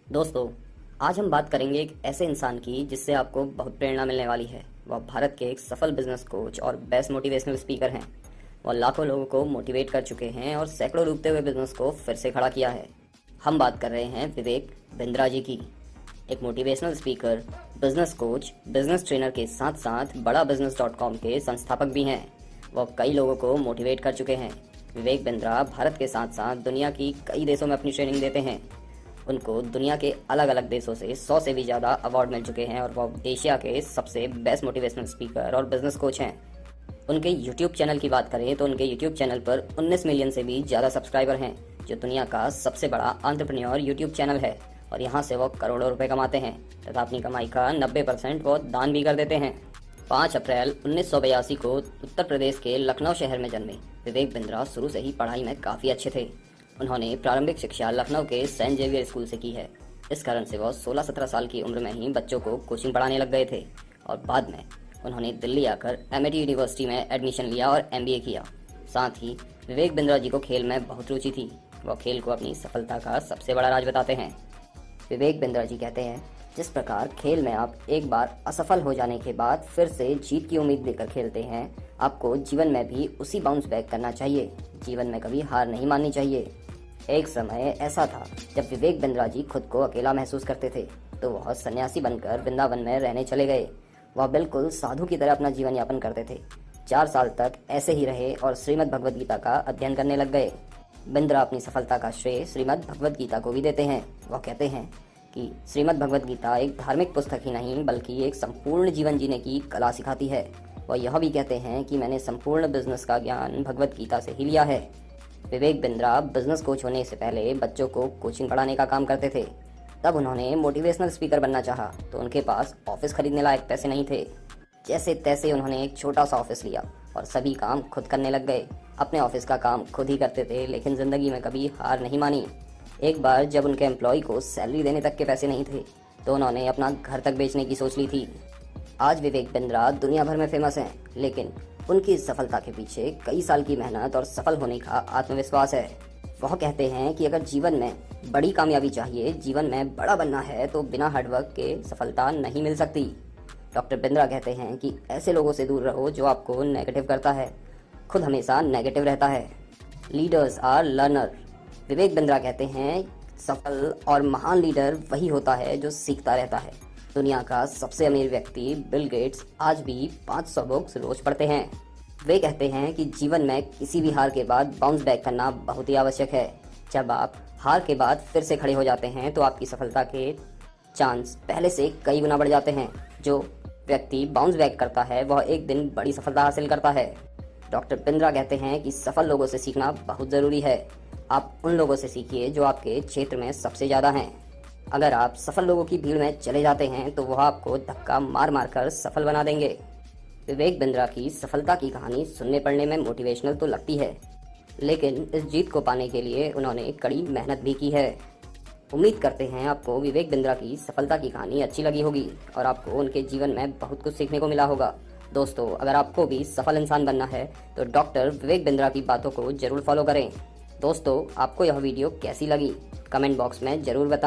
दोस्तों, आज हम बात करेंगे एक ऐसे इंसान की जिससे आपको बहुत प्रेरणा मिलने वाली है। वह भारत के एक सफल बिजनेस कोच और बेस्ट मोटिवेशनल स्पीकर हैं। वह लाखों लोगों को मोटिवेट कर चुके हैं और सैकड़ों डूबते हुए बिजनेस को फिर से खड़ा किया है। हम बात कर रहे हैं विवेक बिंद्रा जी की। एक motivational speaker, business coach, business trainer के साथ साथ बड़ा बिजनेस.com के संस्थापक भी हैं। वह कई लोगों को मोटिवेट कर चुके हैं। विवेक बिंद्रा भारत के साथ साथ दुनिया की कई देशों में अपनी ट्रेनिंग देते हैं। उनको दुनिया के अलग अलग देशों से 100 से भी ज़्यादा अवार्ड मिल चुके हैं और वह एशिया के सबसे बेस्ट मोटिवेशनल स्पीकर और बिजनेस कोच हैं। उनके यूट्यूब चैनल की बात करें तो उनके यूट्यूब चैनल पर 19 मिलियन से भी ज़्यादा सब्सक्राइबर हैं, जो दुनिया का सबसे बड़ा एंटरप्रेन्योर यूट्यूब चैनल है। और यहाँ से वो करोड़ों रुपए कमाते हैं तथा अपनी कमाई का 90% वो दान भी कर देते हैं। 5 अप्रैल 1982 को उत्तर प्रदेश के लखनऊ शहर में जन्मे विवेक बिंद्रा शुरू से ही पढ़ाई में काफ़ी अच्छे थे। उन्होंने प्रारंभिक शिक्षा लखनऊ के सेंट जेवियर स्कूल से की है। इस कारण से वह 16-17 साल की उम्र में ही बच्चों को कोचिंग पढ़ाने लग गए थे और बाद में उन्होंने दिल्ली आकर एमिटी यूनिवर्सिटी में एडमिशन लिया और MBA किया। साथ ही विवेक बिंद्रा जी को खेल में बहुत रुचि थी। वह खेल को अपनी सफलता का सबसे बड़ा राज बताते हैं। विवेक बिंद्रा जी कहते हैं, जिस प्रकार खेल में आप एक बार असफल हो जाने के बाद फिर से जीत की उम्मीद लेकर खेलते हैं, आपको जीवन में भी उसी बाउंस बैक करना चाहिए। जीवन में कभी हार नहीं माननी चाहिए। एक समय ऐसा था जब विवेक बिंद्रा जी खुद को अकेला महसूस करते थे, तो वह सन्यासी बनकर वृंदावन में रहने चले गए। वह बिल्कुल साधु की तरह अपना जीवन यापन करते थे। 4 साल तक ऐसे ही रहे और श्रीमद् भगवद गीता का अध्ययन करने लग गए। बिंद्रा अपनी सफलता का श्रेय श्रीमद् भगवद गीता को भी देते हैं। वह कहते हैं कि श्रीमद् भगवद गीता एक धार्मिक पुस्तक ही नहीं बल्कि एक संपूर्ण जीवन जीने की कला सिखाती है। वह यह भी कहते हैं कि मैंने संपूर्ण बिजनेस का ज्ञान भगवद गीता से ही लिया है। विवेक बिंद्रा बिजनेस कोच होने से पहले बच्चों को कोचिंग पढ़ाने का काम करते थे। तब उन्होंने मोटिवेशनल स्पीकर बनना चाहा तो उनके पास ऑफिस खरीदने लायक पैसे नहीं थे। जैसे तैसे उन्होंने एक छोटा सा ऑफिस लिया और सभी काम खुद करने लग गए। अपने ऑफिस का काम खुद ही करते थे, लेकिन जिंदगी में कभी हार नहीं मानी। एक बार जब उनके एम्प्लॉय को सैलरी देने तक के पैसे नहीं थे तो उन्होंने अपना घर तक बेचने की सोच ली थी। आज विवेक बिंद्रा दुनिया भर में फेमस हैं, लेकिन उनकी सफलता के पीछे कई साल की मेहनत और सफल होने का आत्मविश्वास है। वह कहते हैं कि अगर जीवन में बड़ी कामयाबी चाहिए, जीवन में बड़ा बनना है, तो बिना हार्डवर्क के सफलता नहीं मिल सकती। डॉक्टर बिंद्रा कहते हैं कि ऐसे लोगों से दूर रहो जो आपको नेगेटिव करता है। खुद हमेशा नेगेटिव रहता है। Leaders are learner. Vivek Bindra कहते हैं, सफल और महान लीडर वही होता है जो सीखता रहता है। दुनिया का सबसे अमीर व्यक्ति बिल गेट्स आज भी 500 बुक्स रोज पढ़ते हैं। वे कहते हैं कि जीवन में किसी भी हार के बाद बाउंस बैक करना बहुत ही आवश्यक है। जब आप हार के बाद फिर से खड़े हो जाते हैं तो आपकी सफलता के चांस पहले से कई गुना बढ़ जाते हैं। जो व्यक्ति बाउंस बैक करता है वह एक दिन बड़ी सफलता हासिल करता है। डॉक्टर बिंद्रा कहते हैं कि सफल लोगों से सीखना बहुत ज़रूरी है। आप उन लोगों से सीखिए जो आपके क्षेत्र में सबसे ज़्यादा हैं। अगर आप सफल लोगों की भीड़ में चले जाते हैं तो वह आपको धक्का मार मार कर सफल बना देंगे। विवेक बिंद्रा की सफलता की कहानी सुनने पढ़ने में मोटिवेशनल तो लगती है, लेकिन इस जीत को पाने के लिए उन्होंने कड़ी मेहनत भी की है। उम्मीद करते हैं आपको विवेक बिंद्रा की सफलता की कहानी अच्छी लगी होगी और आपको उनके जीवन में बहुत कुछ सीखने को मिला होगा। दोस्तों, अगर आपको भी सफल इंसान बनना है तो डॉक्टर विवेक बिंद्रा की बातों को जरूर फॉलो करें। दोस्तों, आपको यह वीडियो कैसी लगी कमेंट बॉक्स में जरूर बताएं।